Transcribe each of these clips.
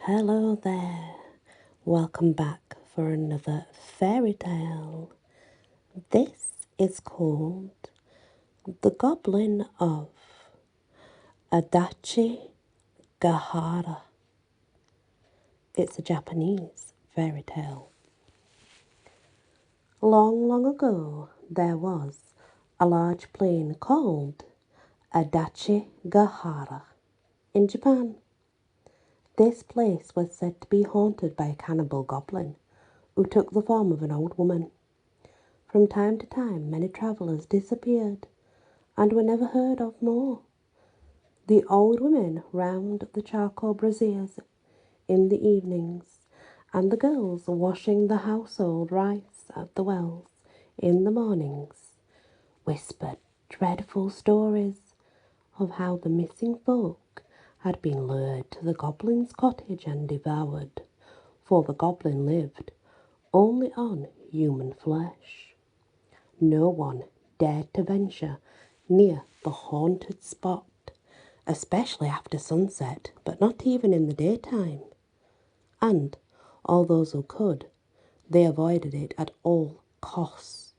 Hello there. Welcome back for another fairy tale. This is called The Goblin of Adachigahara. It's a Japanese fairy tale. Long, long ago, there was a large plain called Adachigahara in Japan. This place was said to be haunted by a cannibal goblin who took the form of an old woman. From time to time, many travellers disappeared and were never heard of more. The old women round the charcoal braziers in the evenings, and the girls washing the household rice at the wells in the mornings, whispered dreadful stories of how the missing folk had been lured to the goblin's cottage and devoured, for the goblin lived only on human flesh. No one dared to venture near the haunted spot, especially after sunset, but not even in the daytime. And all those who could, they avoided it at all costs.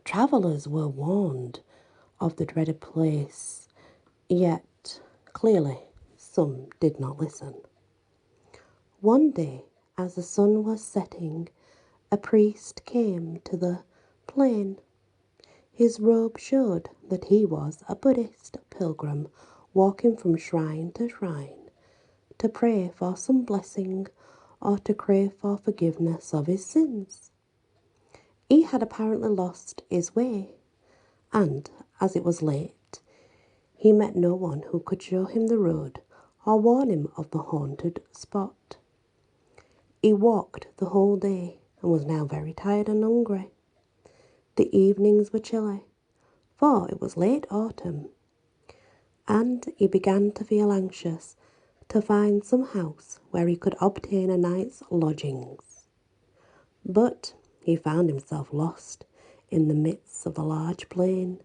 Travellers were warned of the dreaded place, yet clearly some did not listen. One day, as the sun was setting, a priest came to the plain. His robe showed that he was a Buddhist pilgrim walking from shrine to shrine to pray for some blessing or to crave for forgiveness of his sins. He had apparently lost his way, and as it was late, he met no one who could show him the road or warn him of the haunted spot. He walked the whole day and was now very tired and hungry. The evenings were chilly, for it was late autumn, and he began to feel anxious to find some house where he could obtain a night's lodgings. But he found himself lost in the midst of a large plain,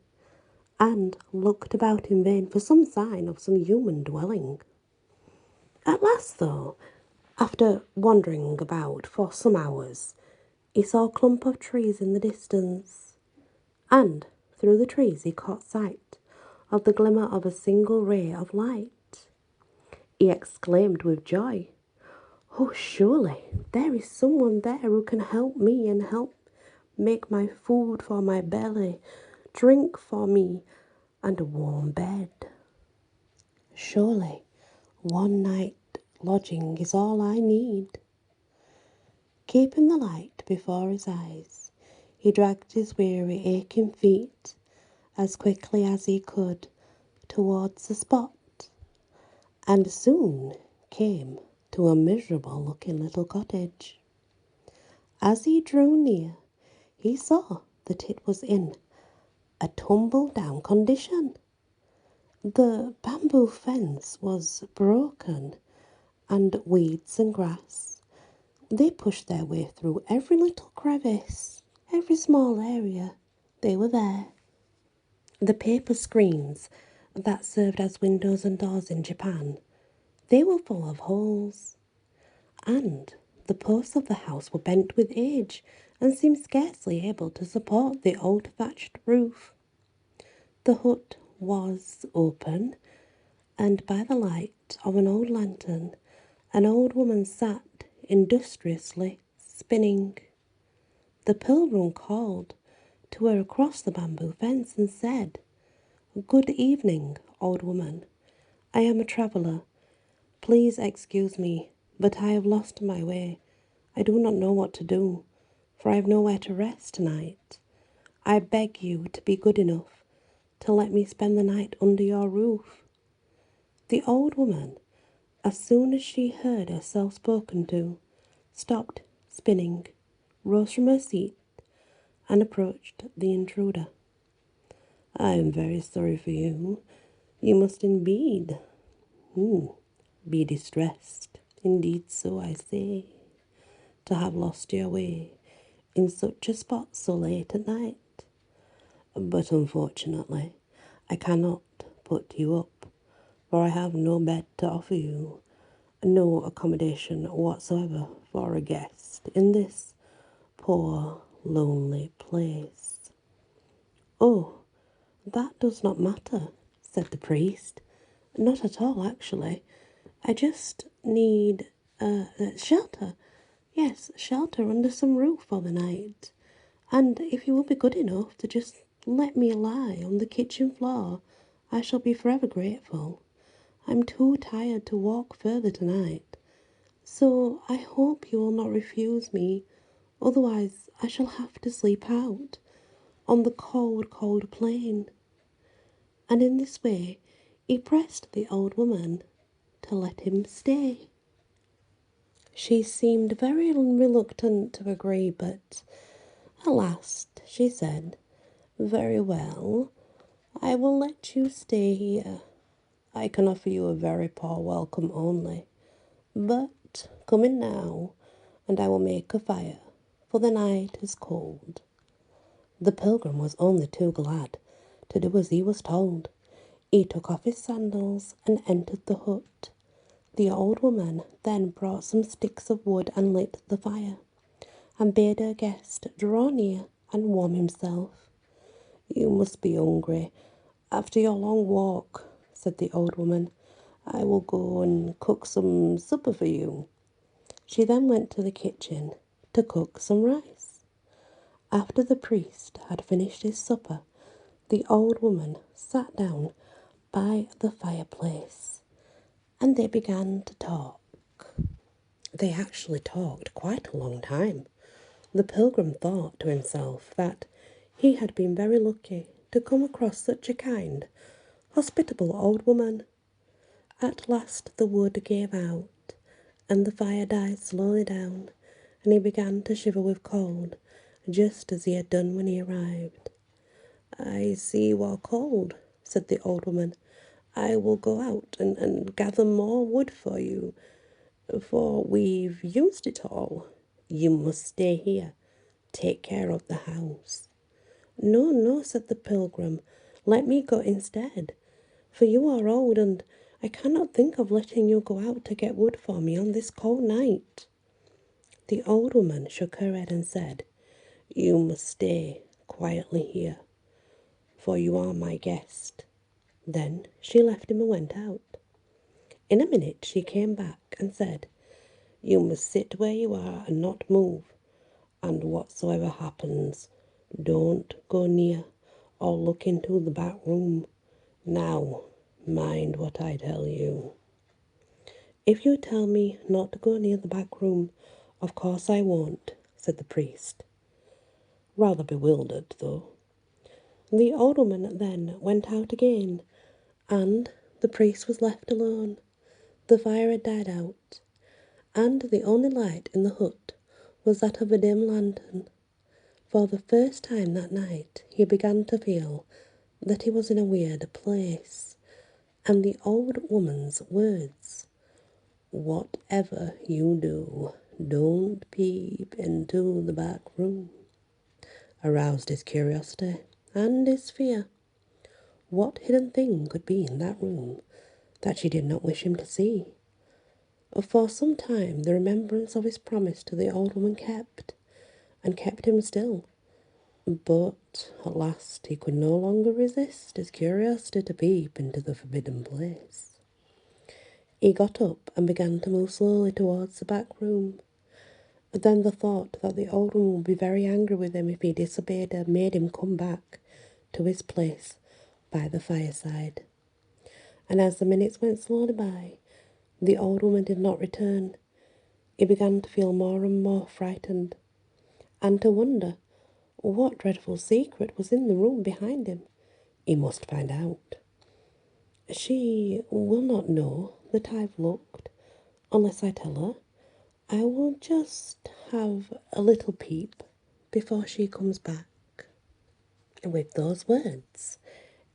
and looked about in vain for some sign of some human dwelling. At last, though, after wandering about for some hours, he saw a clump of trees in the distance, and through the trees he caught sight of the glimmer of a single ray of light. He exclaimed with joy, "Oh, surely there is someone there who can help me and help make my food for my belly, drink for me, and a warm bed. Surely one night lodging is all I need." Keeping the light before his eyes, he dragged his weary, aching feet as quickly as he could towards the spot, and soon came to a miserable-looking little cottage. As he drew near, he saw that it was in a tumble-down condition. The bamboo fence was broken, and weeds and grass, they pushed their way through every little crevice, every small area. They were there. The paper screens that served as windows and doors in Japan, they were full of holes, and the posts of the house were bent with age and seemed scarcely able to support the old thatched roof. The hut was open, and by the light of an old lantern, an old woman sat industriously spinning. The pilgrim called to her across the bamboo fence and said, "Good evening, old woman. I am a traveller. Please excuse me, but I have lost my way. I do not know what to do, for I have nowhere to rest tonight. I beg you to be good enough to let me spend the night under your roof." The old woman, as soon as she heard herself spoken to, stopped spinning, rose from her seat, and approached the intruder. "I am very sorry for you. You must indeed be distressed, indeed so I say, to have lost your way in such a spot so late at night. But unfortunately, I cannot put you up, for I have no bed to offer you, no accommodation whatsoever for a guest in this poor, lonely place. Oh, that does not matter, said the priest. Not at all, actually. I just need shelter. Yes, shelter under some roof for the night. And if you will be good enough to just let me lie on the kitchen floor, I shall be forever grateful. I'm too tired to walk further tonight, so I hope you will not refuse me, otherwise I shall have to sleep out on the cold, cold plain. And in this way he pressed the old woman to let him stay. She seemed very reluctant to agree, but at last she said, "Very well, I will let you stay here. I can offer you a very poor welcome only, but come in now, and I will make a fire, for the night is cold." The pilgrim was only too glad to do as he was told. He took off his sandals and entered the hut. The old woman then brought some sticks of wood and lit the fire, and bade her guest draw near and warm himself. "You must be hungry after your long walk," said the old woman. "I will go and cook some supper for you." She then went to the kitchen to cook some rice. After the priest had finished his supper, the old woman sat down by the fireplace and they began to talk. They actually talked quite a long time. The pilgrim thought to himself that he had been very lucky to come across such a kind, hospitable old woman. At last the wood gave out, and the fire died slowly down, and he began to shiver with cold, just as he had done when he arrived. "I see you are cold," said the old woman. "I will go out and gather more wood for you, for we've used it all. You must stay here. Take care of the house." "No, no," said the pilgrim. "Let me go instead, for you are old, and I cannot think of letting you go out to get wood for me on this cold night." The old woman shook her head and said, "You must stay quietly here, for you are my guest." Then she left him and went out. In a minute she came back and said, "You must sit where you are and not move, and whatsoever happens, don't go near or look into the back room. Now, mind what I tell you." "If you tell me not to go near the back room, of course I won't," said the priest, rather bewildered though. The old woman then went out again, and the priest was left alone. The fire had died out, and the only light in the hut was that of a dim lantern. For the first time that night he began to feel that he was in a weird place, and the old woman's words, "Whatever you do, don't peep into the back room," aroused his curiosity and his fear. What hidden thing could be in that room that she did not wish him to see? For some time the remembrance of his promise to the old woman kept, and kept him still. But at last he could no longer resist his curiosity to peep into the forbidden place. He got up and began to move slowly towards the back room. Then the thought that the old woman would be very angry with him if he disobeyed her made him come back to his place by the fireside. And as the minutes went slowly by, the old woman did not return. He began to feel more and more frightened, and to wonder what dreadful secret was in the room behind him. He must find out. She will not know that I've looked, unless I tell her. I will just have a little peep before she comes back. With those words,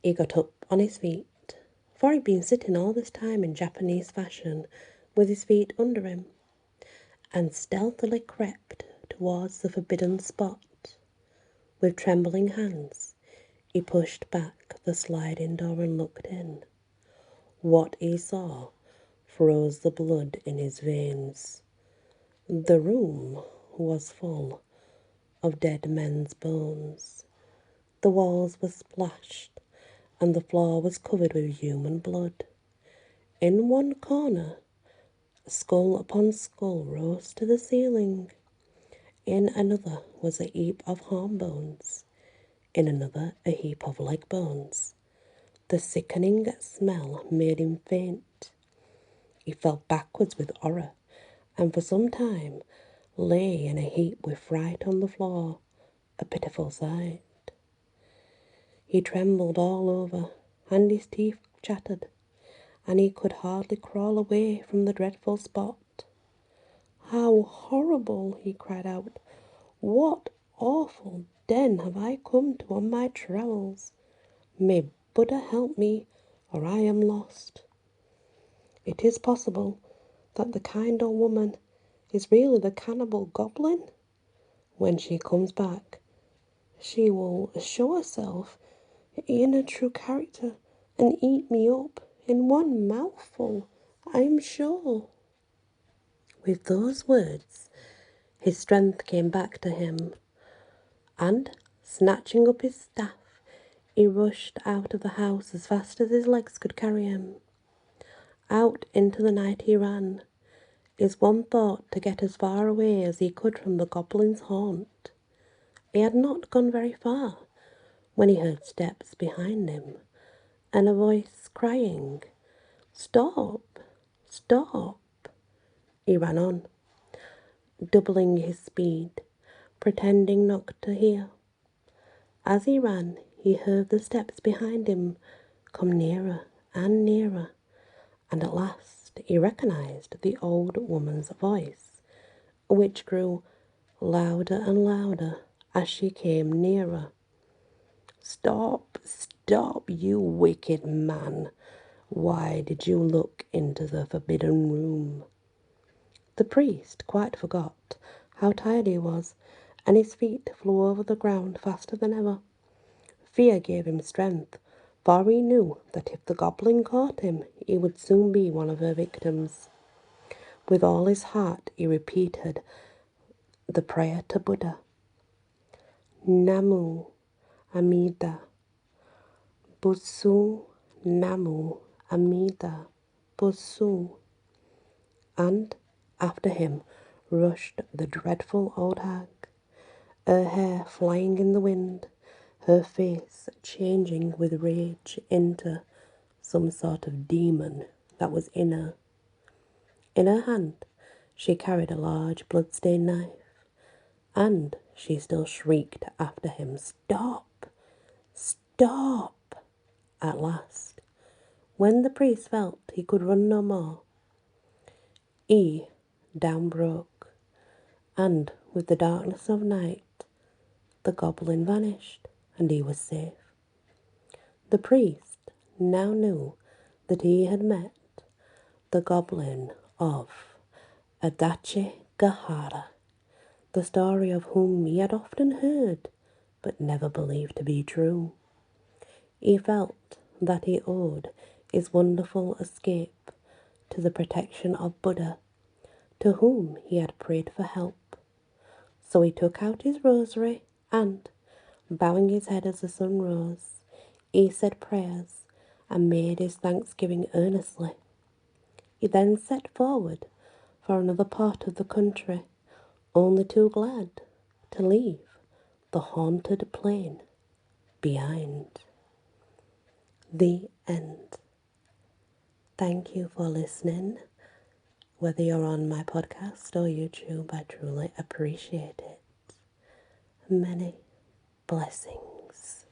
he got up on his feet, for he'd been sitting all this time in Japanese fashion with his feet under him, and stealthily crept towards the forbidden spot. With trembling hands, he pushed back the sliding door and looked in. What he saw froze the blood in his veins. The room was full of dead men's bones. The walls were splashed, and the floor was covered with human blood. In one corner, skull upon skull rose to the ceiling. In another was a heap of arm bones. In another, a heap of leg bones. The sickening smell made him faint. He fell backwards with horror, and for some time lay in a heap with fright on the floor, a pitiful sight. He trembled all over, and his teeth chattered, and he could hardly crawl away from the dreadful spot. "How horrible!" he cried out. "What awful den have I come to on my travels? May Buddha help me, or I am lost." It is possible that the kind old woman is really the cannibal goblin. When she comes back, she will show herself in her true character and eat me up in one mouthful, I'm sure. With those words, his strength came back to him, and, snatching up his staff, he rushed out of the house as fast as his legs could carry him. Out into the night he ran, his one thought to get as far away as he could from the goblin's haunt. He had not gone very far when he heard steps behind him, and a voice crying, "Stop! Stop!" He ran on, doubling his speed, pretending not to hear. As he ran, he heard the steps behind him come nearer and nearer, and at last he recognized the old woman's voice, which grew louder and louder as she came nearer. "Stop, stop, you wicked man! Why did you look into the forbidden room?" The priest quite forgot how tired he was, and his feet flew over the ground faster than ever. Fear gave him strength, for he knew that if the goblin caught him, he would soon be one of her victims. With all his heart, he repeated the prayer to Buddha. "Namu Amida Busu, Namu Amida Busu." And after him rushed the dreadful old hag, her hair flying in the wind, her face changing with rage into some sort of demon that was in her. In her hand she carried a large blood-stained knife, and she still shrieked after him, "Stop! Stop!" At last, when the priest felt he could run no more, he down broke, and with the darkness of night, the goblin vanished, and he was safe. The priest now knew that he had met the Goblin of Adachigahara, the story of whom he had often heard, but never believed to be true. He felt that he owed his wonderful escape to the protection of Buddha, to whom he had prayed for help. So he took out his rosary and, bowing his head as the sun rose, he said prayers and made his thanksgiving earnestly. He then set forward for another part of the country, only too glad to leave the haunted plain behind. The end. Thank you for listening. Whether you're on my podcast or YouTube, I truly appreciate it. Many blessings.